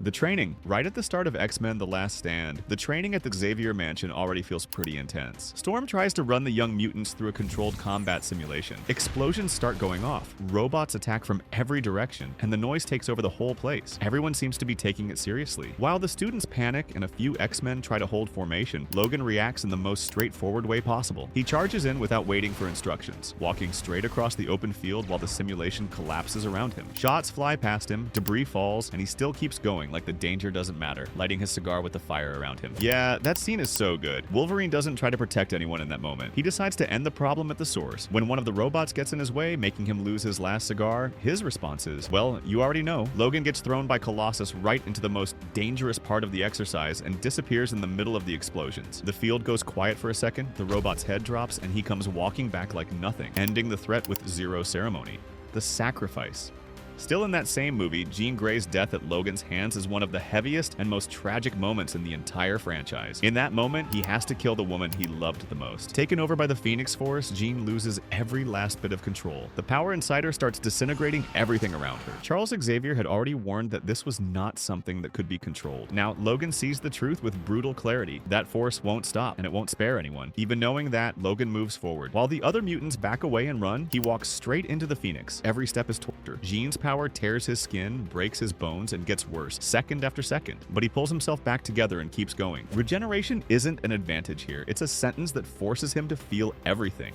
The training. Right at the start of X-Men The Last Stand, the training at the Xavier Mansion already feels pretty intense. Storm tries to run the young mutants through a controlled combat simulation. Explosions start going off, robots attack from every direction, and the noise takes over the whole place. Everyone seems to be taking it seriously. While the students panic and a few X-Men try to hold formation, Logan reacts in the most straightforward way possible. He charges in without waiting for instructions, walking straight across the open field while the simulation collapses around him. Shots fly past him, debris falls, and he still keeps going like the danger doesn't matter, lighting his cigar with the fire around him. Yeah, that scene is so good. Wolverine doesn't try to protect anyone in that moment. He decides to end the problem at the source. When one of the robots gets in his way, making him lose his last cigar, his response is, well, you already know. Logan gets thrown by Colossus right into the most dangerous part of the exercise and disappears in the middle of the explosions. The field goes quiet for a second, the robot's head drops, and he comes walking back like nothing, ending the threat with zero ceremony. The sacrifice. Still in that same movie, Jean Grey's death at Logan's hands is one of the heaviest and most tragic moments in the entire franchise. In that moment, he has to kill the woman he loved the most. Taken over by the Phoenix Force, Jean loses every last bit of control. The power inside her starts disintegrating everything around her. Charles Xavier had already warned that this was not something that could be controlled. Now, Logan sees the truth with brutal clarity. That force won't stop, and it won't spare anyone. Even knowing that, Logan moves forward. While the other mutants back away and run, he walks straight into the Phoenix. Every step is torture. Jean's power tears his skin, breaks his bones, and gets worse, second after second. But he pulls himself back together and keeps going. Regeneration isn't an advantage here. It's a sentence that forces him to feel everything.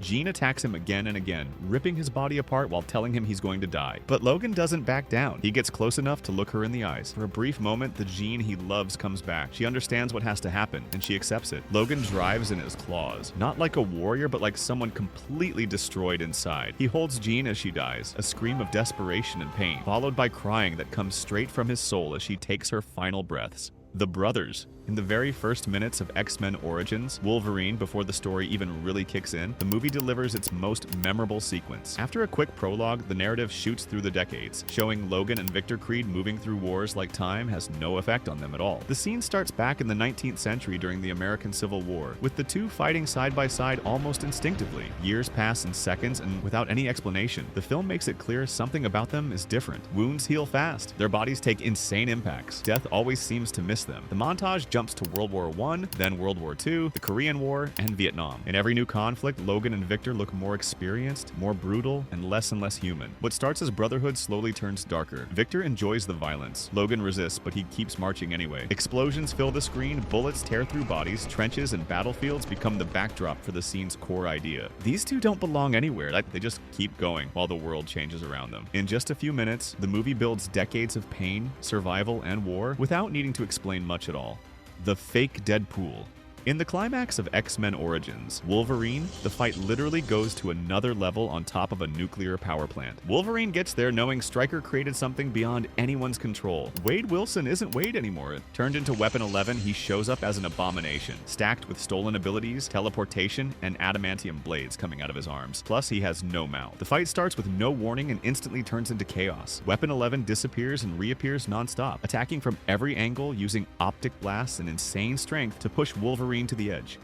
Jean attacks him again and again, ripping his body apart while telling him he's going to die. But Logan doesn't back down. He gets close enough to look her in the eyes. For a brief moment, the Jean he loves comes back. She understands what has to happen, and she accepts it. Logan drives in his claws. Not like a warrior, but like someone completely destroyed inside. He holds Jean as she dies, a scream of desperation and pain, followed by crying that comes straight from his soul as she takes her final breaths. The brothers. In the very first minutes of X-Men Origins, Wolverine, before the story even really kicks in, the movie delivers its most memorable sequence. After a quick prologue, the narrative shoots through the decades, showing Logan and Victor Creed moving through wars like time has no effect on them at all. The scene starts back in the 19th century during the American Civil War, with the two fighting side by side almost instinctively. Years pass in seconds and without any explanation. The film makes it clear something about them is different. Wounds heal fast. Their bodies take insane impacts. Death always seems to miss them. The montage jumps to World War I, then World War II, the Korean War, and Vietnam. In every new conflict, Logan and Victor look more experienced, more brutal, and less human. What starts as brotherhood slowly turns darker. Victor enjoys the violence. Logan resists, but he keeps marching anyway. Explosions fill the screen, bullets tear through bodies, trenches and battlefields become the backdrop for the scene's core idea. These two don't belong anywhere. They just keep going while the world changes around them. In just a few minutes, the movie builds decades of pain, survival, and war without needing to explain much at all. The fake Deadpool. In the climax of X-Men Origins, Wolverine, the fight literally goes to another level on top of a nuclear power plant. Wolverine gets there knowing Stryker created something beyond anyone's control. Wade Wilson isn't Wade anymore. Turned into Weapon 11, he shows up as an abomination, stacked with stolen abilities, teleportation, and adamantium blades coming out of his arms. Plus, he has no mouth. The fight starts with no warning and instantly turns into chaos. Weapon 11 disappears and reappears non-stop, attacking from every angle using optic blasts and insane strength to push Wolverine to the edge.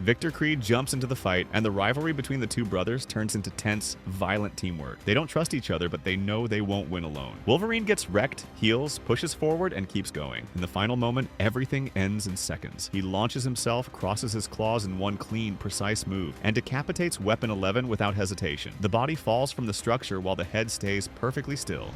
Victor Creed jumps into the fight, and the rivalry between the two brothers turns into tense, violent teamwork. They don't trust each other, but they know they won't win alone. Wolverine gets wrecked, heals, pushes forward, and keeps going. In the final moment, everything ends in seconds. He launches himself, crosses his claws in one clean, precise move, and decapitates Weapon 11 without hesitation. The body falls from the structure while the head stays perfectly still.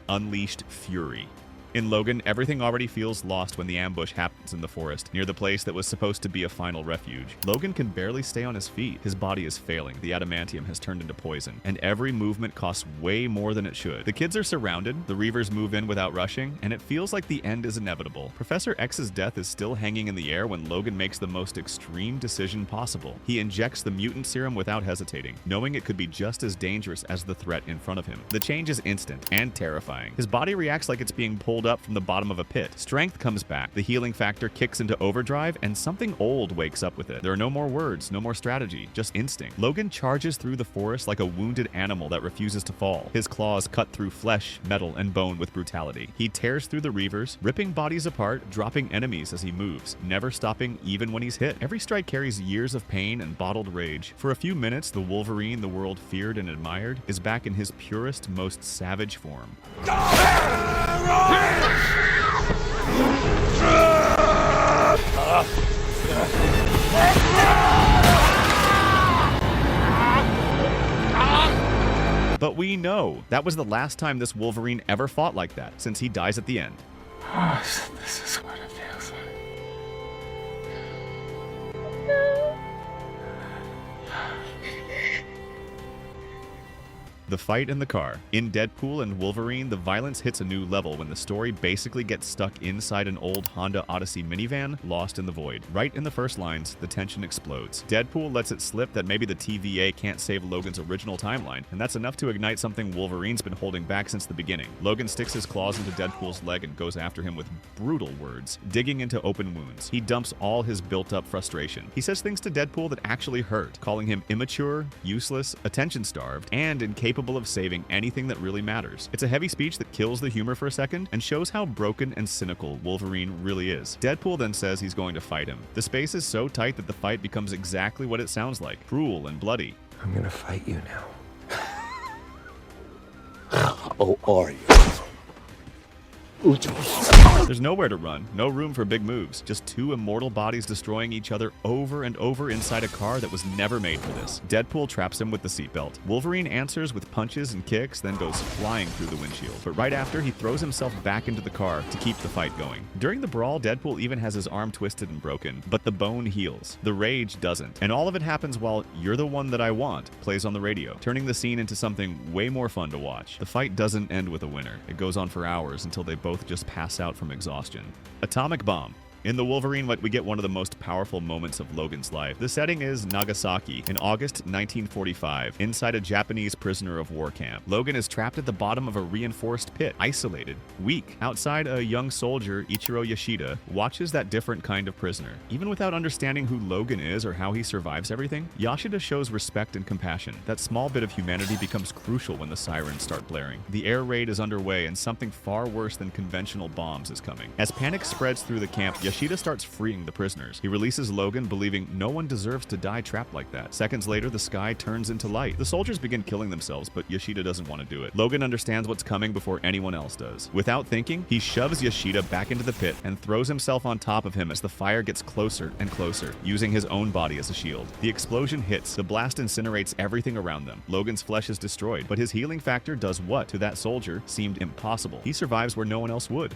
Unleashed fury. In Logan, everything already feels lost when the ambush happens in the forest, near the place that was supposed to be a final refuge. Logan can barely stay on his feet. His body is failing, the adamantium has turned into poison, and every movement costs way more than it should. The kids are surrounded, the Reavers move in without rushing, and it feels like the end is inevitable. Professor X's death is still hanging in the air when Logan makes the most extreme decision possible. He injects the mutant serum without hesitating, knowing it could be just as dangerous as the threat in front of him. The change is instant and terrifying. His body reacts like it's being pulled pulled up from the bottom of a pit. Strength comes back, the healing factor kicks into overdrive, and something old wakes up with it. There are no more words, no more strategy, just instinct. Logan charges through the forest like a wounded animal that refuses to fall. His claws cut through flesh, metal, and bone with brutality. He tears through the reavers, ripping bodies apart, dropping enemies as he moves, never stopping even when he's hit. Every strike carries years of pain and bottled rage. For a few minutes, the Wolverine the world feared and admired is back in his purest, most savage form. But we know that was the last time this Wolverine ever fought like that, since he dies at the end. This is what it feels like. The fight in the car. In Deadpool and Wolverine, the violence hits a new level when the story basically gets stuck inside an old Honda Odyssey minivan, lost in the void. Right in the first lines, the tension explodes. Deadpool lets it slip that maybe the TVA can't save Logan's original timeline, and that's enough to ignite something Wolverine's been holding back since the beginning. Logan sticks his claws into Deadpool's leg and goes after him with brutal words, digging into open wounds. He dumps all his built-up frustration. He says things to Deadpool that actually hurt, calling him immature, useless, attention-starved, and incapable of saving anything that really matters. It's a heavy speech that kills the humor for a second and shows how broken and cynical Wolverine really is. Deadpool then says he's going to fight him. The space is so tight that the fight becomes exactly what it sounds like, cruel and bloody. I'm gonna fight you now. Oh, are you? There's nowhere to run, no room for big moves, just two immortal bodies destroying each other over and over inside a car that was never made for this. Deadpool traps him with the seatbelt. Wolverine answers with punches and kicks, then goes flying through the windshield. But right after, he throws himself back into the car to keep the fight going. During the brawl, Deadpool even has his arm twisted and broken, but the bone heals. The rage doesn't. And all of it happens while "You're the One That I Want" plays on the radio, turning the scene into something way more fun to watch. The fight doesn't end with a winner. It goes on for hours until they both just pass out from exhaustion. Atomic bomb. In the Wolverine, we get one of the most powerful moments of Logan's life. The setting is Nagasaki in August 1945, inside a Japanese prisoner of war camp. Logan is trapped at the bottom of a reinforced pit, isolated, weak. Outside, a young soldier, Ichiro Yoshida, watches that different kind of prisoner. Even without understanding who Logan is or how he survives everything, Yoshida shows respect and compassion. That small bit of humanity becomes crucial when the sirens start blaring. The air raid is underway and something far worse than conventional bombs is coming. As panic spreads through the camp, Yoshida starts freeing the prisoners. He releases Logan, believing no one deserves to die trapped like that. Seconds later, the sky turns into light. The soldiers begin killing themselves, but Yoshida doesn't want to do it. Logan understands what's coming before anyone else does. Without thinking, he shoves Yoshida back into the pit and throws himself on top of him as the fire gets closer and closer, using his own body as a shield. The explosion hits. The blast incinerates everything around them. Logan's flesh is destroyed, but his healing factor does what, to that soldier, seemed impossible. He survives where no one else would.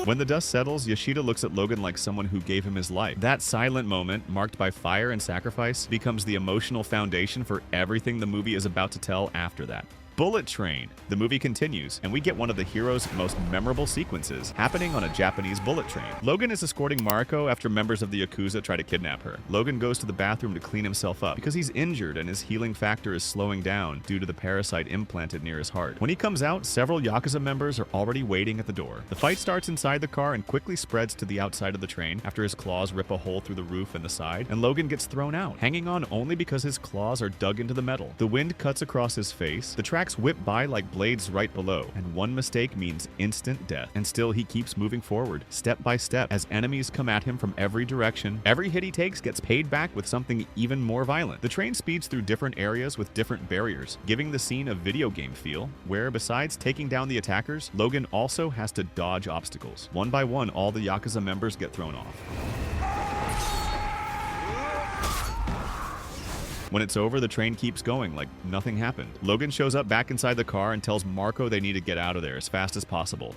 When the dust settles, Yoshida looks at Logan like someone who gave him his life. That silent moment, marked by fire and sacrifice, becomes the emotional foundation for everything the movie is about to tell after that. Bullet Train. The movie continues, and we get one of the hero's most memorable sequences, happening on a Japanese bullet train. Logan is escorting Mariko after members of the Yakuza try to kidnap her. Logan goes to the bathroom to clean himself up because he's injured and his healing factor is slowing down due to the parasite implanted near his heart. When he comes out, several Yakuza members are already waiting at the door. The fight starts inside the car and quickly spreads to the outside of the train after his claws rip a hole through the roof and the side, and Logan gets thrown out, hanging on only because his claws are dug into the metal. The wind cuts across his face. The tracks whip by like blades right below, and one mistake means instant death. And still he keeps moving forward, step by step, as enemies come at him from every direction. Every hit he takes gets paid back with something even more violent. The train speeds through different areas with different barriers, giving the scene a video game feel, where besides taking down the attackers, Logan also has to dodge obstacles. One by one, all the Yakuza members get thrown off. When it's over, the train keeps going like nothing happened. Logan shows up back inside the car and tells Marco they need to get out of there as fast as possible.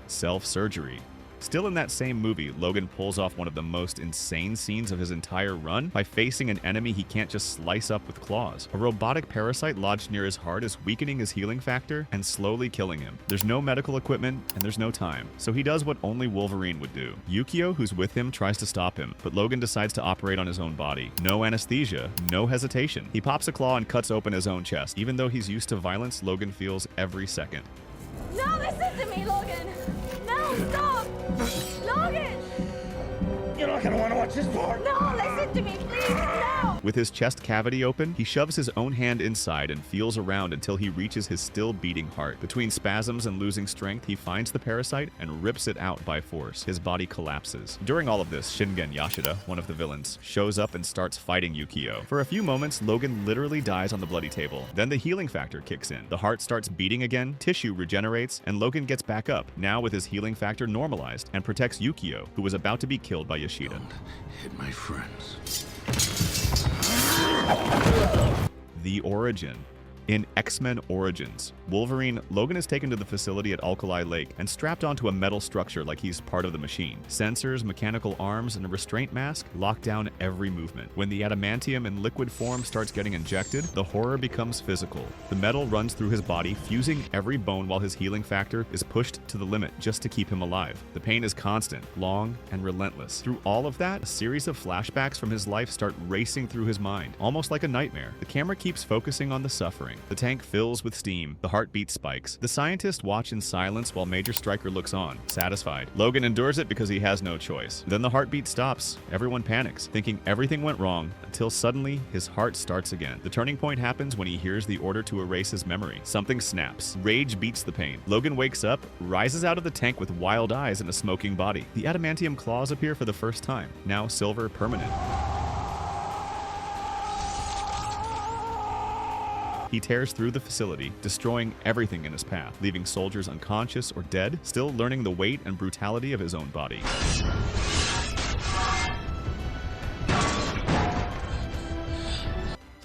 Self-surgery. Still in that same movie, Logan pulls off one of the most insane scenes of his entire run by facing an enemy he can't just slice up with claws. A robotic parasite lodged near his heart is weakening his healing factor and slowly killing him. There's no medical equipment and there's no time, so he does what only Wolverine would do. Yukio, who's with him, tries to stop him, but Logan decides to operate on his own body. No anesthesia, no hesitation. He pops a claw and cuts open his own chest. Even though he's used to violence, Logan feels every second. No, listen to me, Logan! No, stop! Logan! You're not gonna want to watch this part. No, listen to me, please, no! With his chest cavity open, he shoves his own hand inside and feels around until he reaches his still beating heart. Between spasms and losing strength, he finds the parasite and rips it out by force. His body collapses. During all of this, Shingen Yashida, one of the villains, shows up and starts fighting Yukio. For a few moments, Logan literally dies on the bloody table. Then the healing factor kicks in. The heart starts beating again, tissue regenerates, and Logan gets back up, now with his healing factor normalized, and protects Yukio, who was about to be killed by Yoshida. Don't hit my friends. The origin. In X-Men Origins, Wolverine, Logan is taken to the facility at Alkali Lake and strapped onto a metal structure like he's part of the machine. Sensors, mechanical arms, and a restraint mask lock down every movement. When the adamantium in liquid form starts getting injected, the horror becomes physical. The metal runs through his body, fusing every bone while his healing factor is pushed to the limit just to keep him alive. The pain is constant, long, and relentless. Through all of that, a series of flashbacks from his life start racing through his mind, almost like a nightmare. The camera keeps focusing on the suffering. The tank fills with steam. The heartbeat spikes. The scientists watch in silence while Major Stryker looks on, satisfied. Logan endures it because he has no choice. Then the heartbeat stops. Everyone panics, thinking everything went wrong, until suddenly his heart starts again. The turning point happens when he hears the order to erase his memory. Something snaps. Rage beats the pain. Logan wakes up, rises out of the tank with wild eyes and a smoking body. The adamantium claws appear for the first time, now silver permanent. He tears through the facility, destroying everything in his path, leaving soldiers unconscious or dead, still learning the weight and brutality of his own body.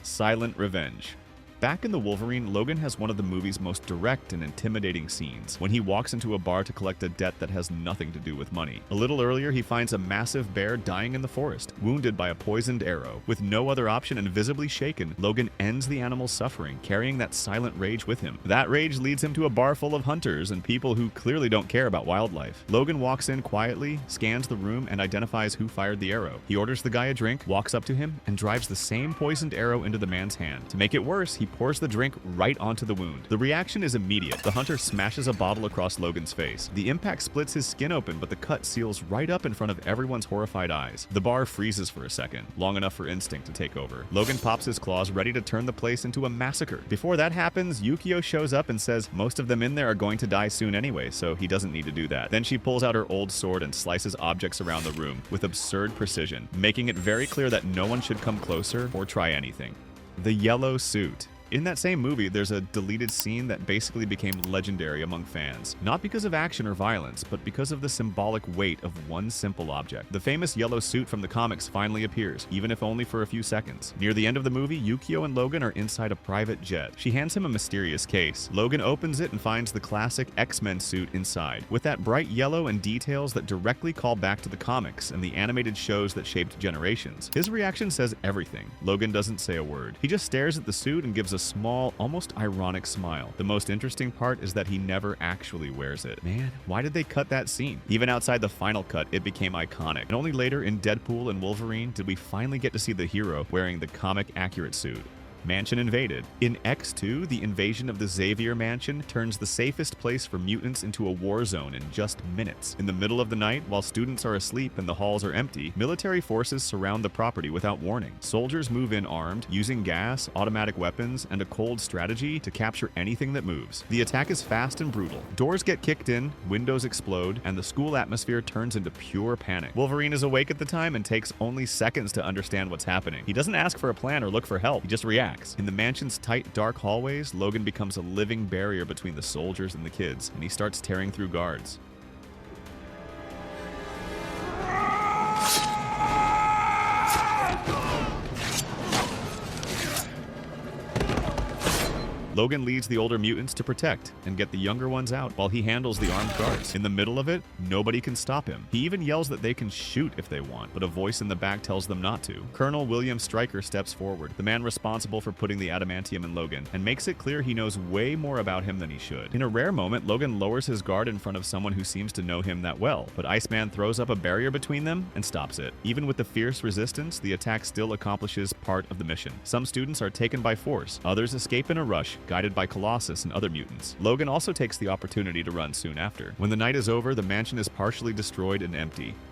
Silent revenge. Back in the Wolverine, Logan has one of the movie's most direct and intimidating scenes, when he walks into a bar to collect a debt that has nothing to do with money. A little earlier, he finds a massive bear dying in the forest, wounded by a poisoned arrow. With no other option and visibly shaken, Logan ends the animal's suffering, carrying that silent rage with him. That rage leads him to a bar full of hunters and people who clearly don't care about wildlife. Logan walks in quietly, scans the room, and identifies who fired the arrow. He orders the guy a drink, walks up to him, and drives the same poisoned arrow into the man's hand. To make it worse, he pours the drink right onto the wound. The reaction is immediate. The hunter smashes a bottle across Logan's face. The impact splits his skin open, but the cut seals right up in front of everyone's horrified eyes. The bar freezes for a second, long enough for instinct to take over. Logan pops his claws, ready to turn the place into a massacre. Before that happens, Yukio shows up and says most of them in there are going to die soon anyway, so he doesn't need to do that. Then she pulls out her old sword and slices objects around the room with absurd precision, making it very clear that no one should come closer or try anything. The yellow suit. In that same movie, there's a deleted scene that basically became legendary among fans. Not because of action or violence, but because of the symbolic weight of one simple object. The famous yellow suit from the comics finally appears, even if only for a few seconds. Near the end of the movie, Yukio and Logan are inside a private jet. She hands him a mysterious case. Logan opens it and finds the classic X-Men suit inside, with that bright yellow and details that directly call back to the comics and the animated shows that shaped generations. His reaction says everything. Logan doesn't say a word. He just stares at the suit and gives a small, almost ironic smile. The most interesting part is that he never actually wears it. Man, why did they cut that scene? Even outside the final cut, it became iconic. And only later in Deadpool and Wolverine did we finally get to see the hero wearing the comic-accurate suit. Mansion invaded. In X2, the invasion of the Xavier Mansion turns the safest place for mutants into a war zone in just minutes. In the middle of the night, while students are asleep and the halls are empty, military forces surround the property without warning. Soldiers move in armed, using gas, automatic weapons, and a cold strategy to capture anything that moves. The attack is fast and brutal. Doors get kicked in, windows explode, and the school atmosphere turns into pure panic. Wolverine is awake at the time and takes only seconds to understand what's happening. He doesn't ask for a plan or look for help, he just reacts. In the mansion's tight, dark hallways, Logan becomes a living barrier between the soldiers and the kids, and he starts tearing through guards. Logan leads the older mutants to protect and get the younger ones out while he handles the armed guards. In the middle of it, nobody can stop him. He even yells that they can shoot if they want, but a voice in the back tells them not to. Colonel William Stryker steps forward, the man responsible for putting the adamantium in Logan, and makes it clear he knows way more about him than he should. In a rare moment, Logan lowers his guard in front of someone who seems to know him that well, but Iceman throws up a barrier between them and stops it. Even with the fierce resistance, the attack still accomplishes part of the mission. Some students are taken by force, others escape in a rush, guided by Colossus and other mutants. Logan also takes the opportunity to run soon after. When the night is over, the mansion is partially destroyed and empty.